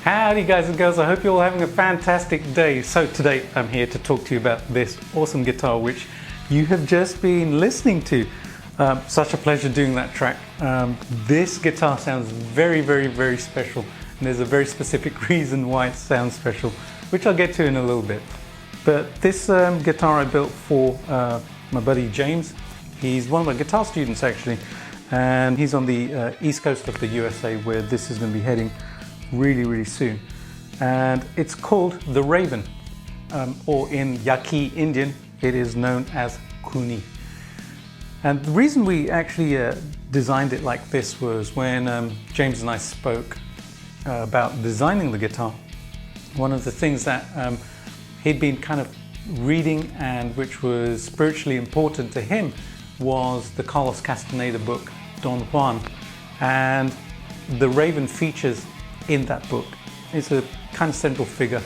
Howdy guys and girls, I hope you're all having a fantastic day. So today I'm here to talk to you about this awesome guitar which you have just been listening to. Such a pleasure doing that track. This guitar sounds very special, and there's a very specific reason why it sounds special, which I'll get to in a little bit. But this guitar I built for my buddy James. He's one of my guitar students actually, and he's on the east coast of the USA where this is going to be heading really soon. And it's called the Raven, or in Yaqui Indian it is known as Kuni. And the reason we actually designed it like this was when James and I spoke about designing the guitar. One of the things that he'd been kind of reading and which was spiritually important to him was the Carlos Castaneda book, Don Juan. And the Raven features in that book. It's a kind of central figure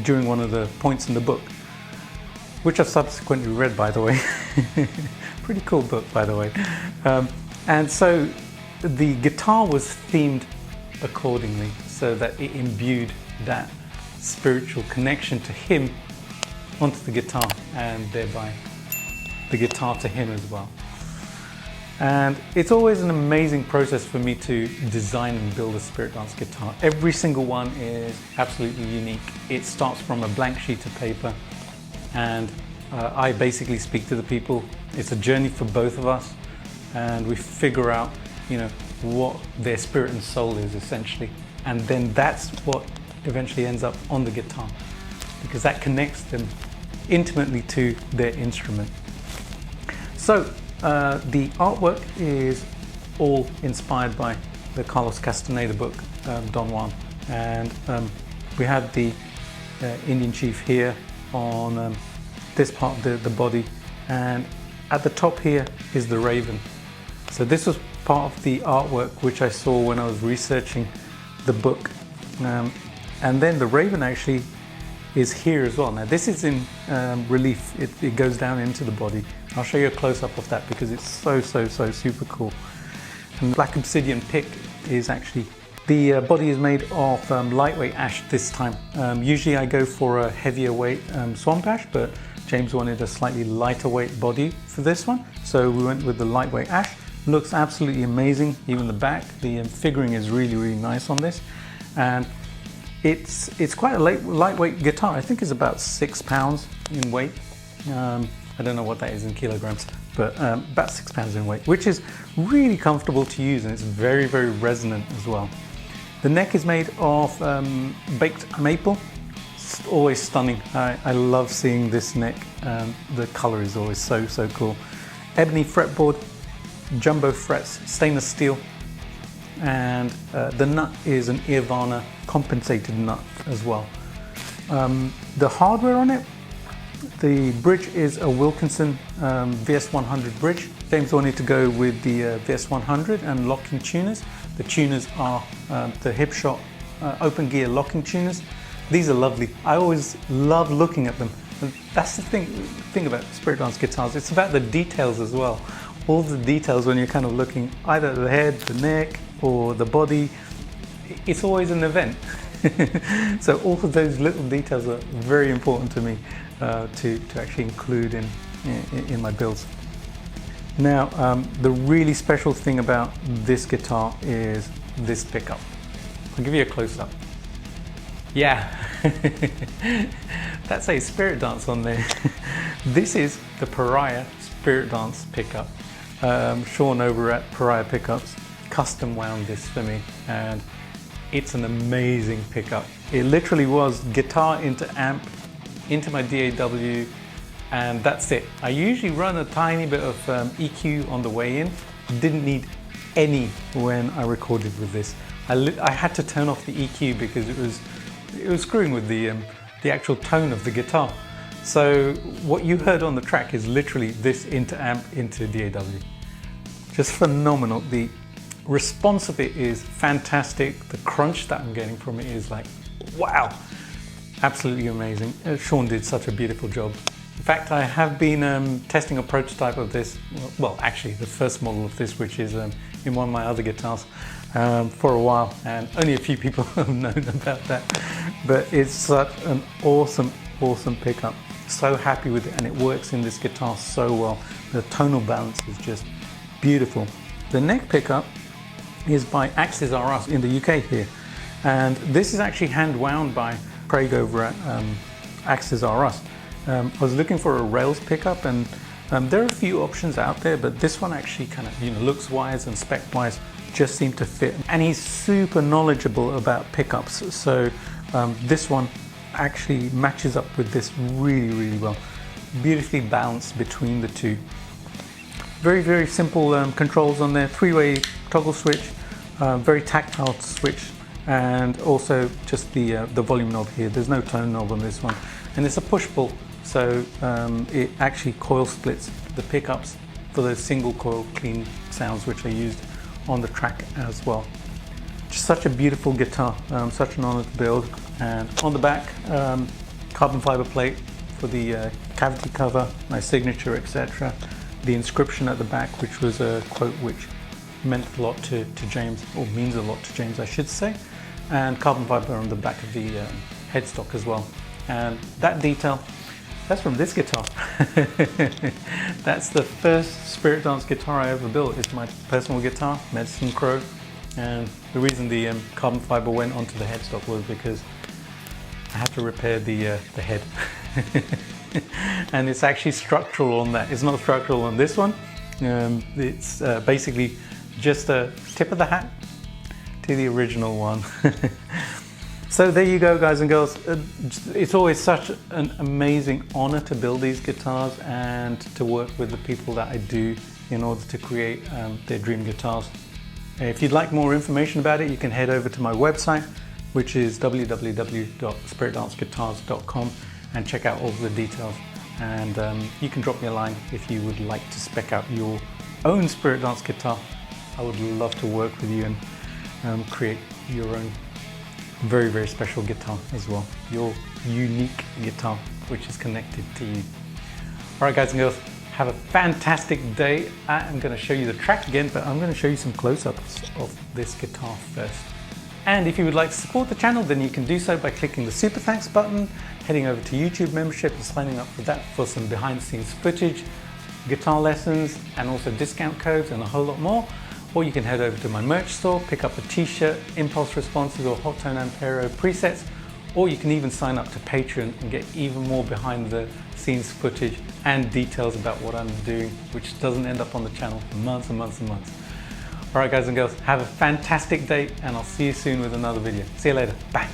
during one of the points in the book, which I've subsequently read, by the way. Pretty cool book, by the way. And so the guitar was themed accordingly so that it imbued that spiritual connection to him onto the guitar, and thereby the guitar to him as well. And it's always an amazing process for me to design and build a spirit dance guitar. Every single one is absolutely unique. It starts from a blank sheet of paper, and I basically speak to the people. It's a journey for both of us, and we figure out, what their spirit and soul is essentially. And then that's what eventually ends up on the guitar, because that connects them intimately to their instrument. So the artwork is all inspired by the Carlos Castaneda book, Don Juan. And we have the Indian chief here on this part of the body, and at the top here is the Raven. So this was part of the artwork which I saw when I was researching the book. And then the Raven actually is here as well. Now this is in relief. It goes down into the body. I'll show you a close-up of that because it's so super cool. And black obsidian pick is actually, the body is made of lightweight ash this time. Usually I go for a heavier weight swamp ash, but James wanted a slightly lighter weight body for this one, so we went with the lightweight ash. Looks absolutely amazing. Even the back, the figuring is really nice on this, and it's quite a lightweight guitar. I think it's about 6 pounds in weight. I don't know what that is in kilograms, but about 6 pounds in weight, which is really comfortable to use, and it's very resonant as well. The neck is made of baked maple. It's always stunning. I love seeing this neck. The color is always so cool. Ebony fretboard, jumbo frets, stainless steel, and the nut is an Irvana compensated nut as well. The hardware on it, the bridge is a Wilkinson VS100 bridge. James wanted to go with the VS100 and locking tuners. The tuners are the Hipshot open gear locking tuners. These are lovely. I always love looking at them. And that's the thing about spirit dance guitars. It's about the details as well. All the details when you're kind of looking either at the head, the neck, or the body. It's always an event. So all of those little details are very important to me to actually include in my builds. Now, the really special thing about this guitar is this pickup. I'll give you a close-up. Yeah, that's a spirit dance on there. This is the Pariah Spirit Dance pickup. Sean over at Pariah Pickups custom wound this for me, and it's an amazing pickup. It literally was guitar into amp, into my DAW, and that's it. I usually run a tiny bit of EQ on the way in. Didn't need any when I recorded with this. I had to turn off the EQ because it was screwing with the actual tone of the guitar. So what you heard on the track is literally this into amp, into DAW. Just phenomenal. The response of it is fantastic. The crunch that I'm getting from it is like, wow, absolutely amazing. Sean did such a beautiful job. In fact, I have been testing a prototype of this, well actually the first model of this, which is in one of my other guitars, for a while, and only a few people have known about that. But it's such an awesome pickup. So happy with it, and it works in this guitar so well. The tonal balance is just beautiful. The neck pickup is by Axis R Us in the UK here, and this is actually hand wound by Craig over at Axis R Us. I was looking for a rails pickup, and there are a few options out there, but this one actually kind of, you know, looks wise and spec wise just seemed to fit. And he's super knowledgeable about pickups, so this one actually matches up with this really well. Beautifully balanced between the two. Very simple controls on there. 3-way toggle switch, very tactile switch, and also just the volume knob here. There's no tone knob on this one, and it's a push-pull, so it actually coil splits the pickups for those single coil clean sounds which are used on the track as well. Just such a beautiful guitar, such an honor to build. And on the back, carbon fiber plate for the cavity cover, my signature, etc. The inscription at the back, which was a quote which meant a lot to James, or means a lot to James, I should say. And carbon fiber on the back of the headstock as well. And that detail, that's from this guitar. That's the first Spirit Dance guitar I ever built. It's my personal guitar, Medicine Crow. And the reason the carbon fiber went onto the headstock was because I had to repair the head. And it's actually structural on that. It's not structural on this one. It's basically just a tip of the hat to the original one. So there you go, guys and girls. It's always such an amazing honor to build these guitars and to work with the people that I do in order to create their dream guitars. If you'd like more information about it, you can head over to my website, which is www.spiritdanceguitars.com, and check out all of the details. And you can drop me a line if you would like to spec out your own Spirit Dance guitar. I would love to work with you and create your own very special guitar as well. Your unique guitar, which is connected to you. All right, guys and girls, have a fantastic day. I'm going to show you the track again, but I'm going to show you some close-ups of this guitar first. And if you would like to support the channel, then you can do so by clicking the Super Thanks button, heading over to YouTube membership and signing up for that for some behind-the-scenes footage, guitar lessons, and also discount codes and a whole lot more. Or you can head over to my merch store, pick up a t-shirt, impulse responses, or hot tone ampero presets, or you can even sign up to Patreon and get even more behind the scenes footage and details about what I'm doing, which doesn't end up on the channel for months and months and months. All right, guys and girls, have a fantastic day, and I'll see you soon with another video. See you later. Bye.